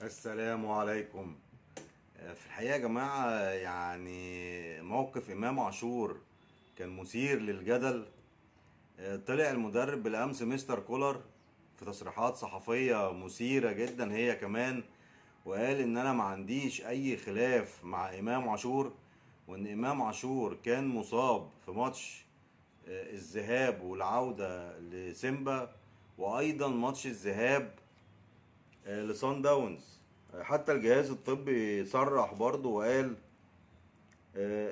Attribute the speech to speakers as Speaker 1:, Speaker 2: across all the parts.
Speaker 1: السلام عليكم. في الحقيقة يا جماعة، يعني موقف إمام عاشور كان مثير للجدل. طلع المدرب بالأمس مستر كولر في تصريحات صحفية مثيرة جدا هي كمان، وقال إن أنا ما عنديش أي خلاف مع إمام عاشور، وإن إمام عاشور كان مصاب في ماتش الذهاب والعودة لسيمبا، وأيضا ماتش الذهاب لصن داونز. حتى الجهاز الطبي صرح برضه وقال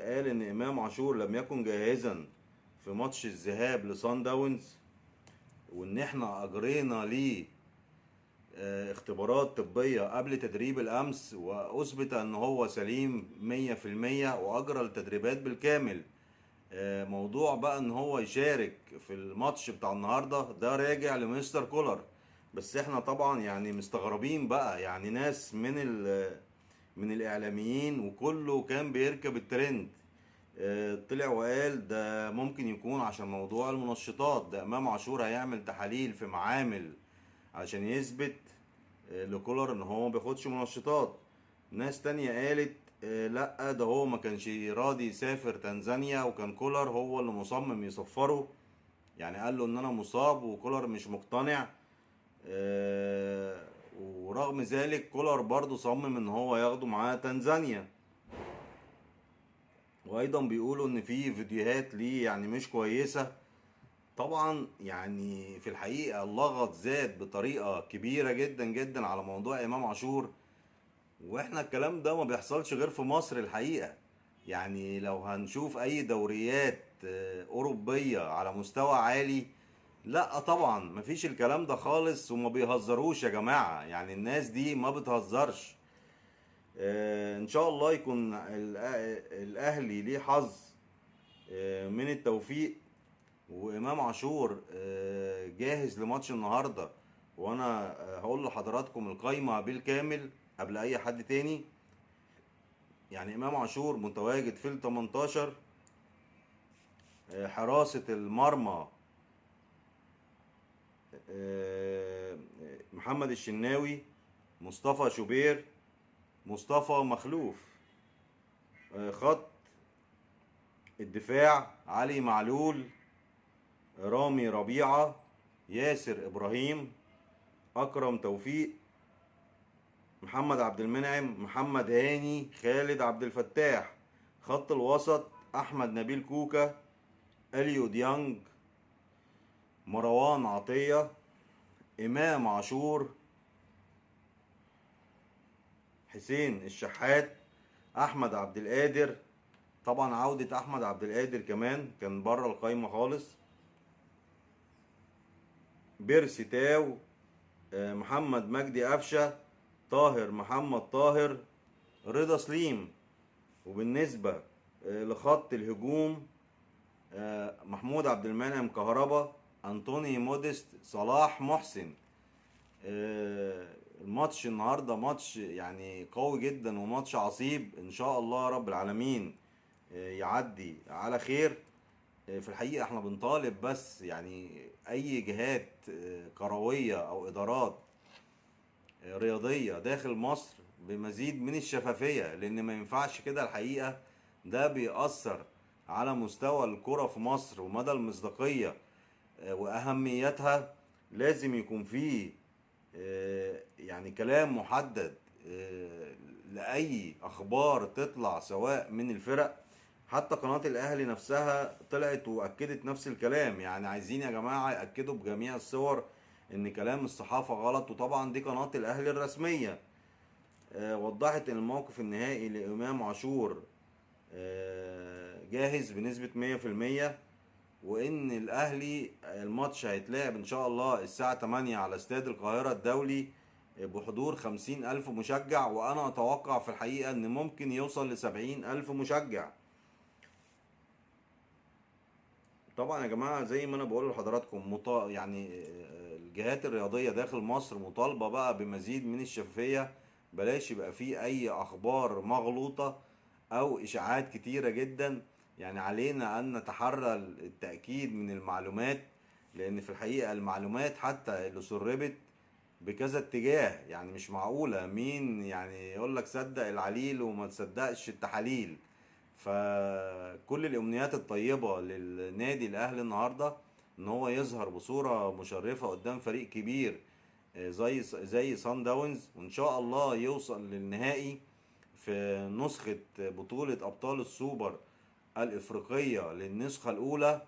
Speaker 1: قال ان امام عاشور لم يكن جاهزا في ماتش الذهاب لصن داونز، وان احنا اجرينا ليه اختبارات طبية قبل تدريب الامس، واثبت ان هو سليم 100%، واجرى التدريبات بالكامل. موضوع بقى ان هو يشارك في الماتش بتاع النهارده ده راجع لمستر كولر. بس احنا طبعا يعني مستغربين بقى، يعني ناس من الاعلاميين وكله كان بيركب الترند طلع وقال ده ممكن يكون عشان موضوع المنشطات، ده امام عاشور هيعمل تحاليل في معامل عشان يثبت لكولر ان هو ما بياخدش منشطات. ناس تانية قالت لا، ده هو ما كانش راضي يسافر تنزانيا، وكان كولر هو اللي مصمم يسفره، يعني قال له ان انا مصاب وكولر مش مقتنع. ورغم ذلك كولر برضو صمم ان هو ياخده معاه تنزانيا. وايضا بيقولوا ان في فيديوهات ليه يعني مش كويسة. طبعا يعني في الحقيقة اللغط زاد بطريقة كبيرة جدا جدا على موضوع امام عاشور، واحنا الكلام ده ما بيحصلش غير في مصر الحقيقة. يعني لو هنشوف اي دوريات اوروبية على مستوى عالي، لا طبعا مفيش الكلام ده خالص، وما بيهزروش يا جماعة، يعني الناس دي ما بتهزرش. ان شاء الله يكون الاهلي ليه حظ من التوفيق، وامام عاشور جاهز لماتش النهارده. وانا هقول لحضراتكم القايمه بالكامل قبل اي حد تاني. يعني امام عاشور متواجد في ال 18. حراسه المرمى محمد الشناوي، مصطفى شوبير، مصطفى مخلوف. خط الدفاع علي معلول، رامي ربيعه، ياسر ابراهيم، اكرم توفيق، محمد عبد المنعم، محمد هاني، خالد عبد الفتاح. خط الوسط احمد نبيل كوكا، اليو ديانج، مروان عطية، امام عاشور، حسين الشحات، احمد عبد القادر. طبعا عودة احمد عبد القادر كمان كان بره القايمة خالص. بيرسي تاو، محمد مجدي قفشة، طاهر محمد طاهر، رضا سليم. وبالنسبة لخط الهجوم محمود عبد المنعم كهربا، انطوني موديست، صلاح محسن. الماتش النهارده ماتش يعني قوي جدا وماتش عصيب، ان شاء الله رب العالمين يعدي على خير. في الحقيقة احنا بنطالب بس يعني اي جهات كروية او ادارات رياضية داخل مصر بمزيد من الشفافية، لان ما ينفعش كده الحقيقة. ده بيأثر على مستوى الكرة في مصر ومدى المصداقية واهميتها. لازم يكون فيه يعني كلام محدد لأي أخبار تطلع سواء من الفرق. حتى قناة الأهلي نفسها طلعت وأكدت نفس الكلام، يعني عايزين يا جماعة يأكدوا بجميع الصور إن كلام الصحافة غلط. وطبعا دي قناة الأهلي الرسمية وضحت إن الموقف النهائي لإمام عاشور جاهز بنسبة 100%، وان الاهلي الماتش هيتلعب ان شاء الله الساعة 8 على استاد القاهرة الدولي بحضور 50,000 مشجع، وانا اتوقع في الحقيقة ان ممكن يوصل ل70,000 مشجع. طبعا يا جماعة زي ما انا بقول لحضراتكم يعني الجهات الرياضية داخل مصر مطالبة بقى بمزيد من الشفافية. بلاش يبقى فيه اي اخبار مغلوطة او اشاعات كتيرة جدا. يعني علينا ان نتحرى التأكيد من المعلومات، لان في الحقيقة المعلومات حتى اللي سربت بكذا اتجاه. يعني مش معقولة مين يعني يقول لك صدق العليل وما تصدقش التحاليل. فكل الامنيات الطيبة للنادي الاهلي النهاردة، ان هو يظهر بصورة مشرفة قدام فريق كبير زي سان داونز، وان شاء الله يوصل للنهائي في نسخة بطولة ابطال السوبر الافريقية للنسخة الاولى.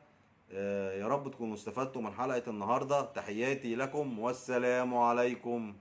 Speaker 1: يا رب تكونوا استفدتوا من حلقة النهاردة. تحياتي لكم والسلام عليكم.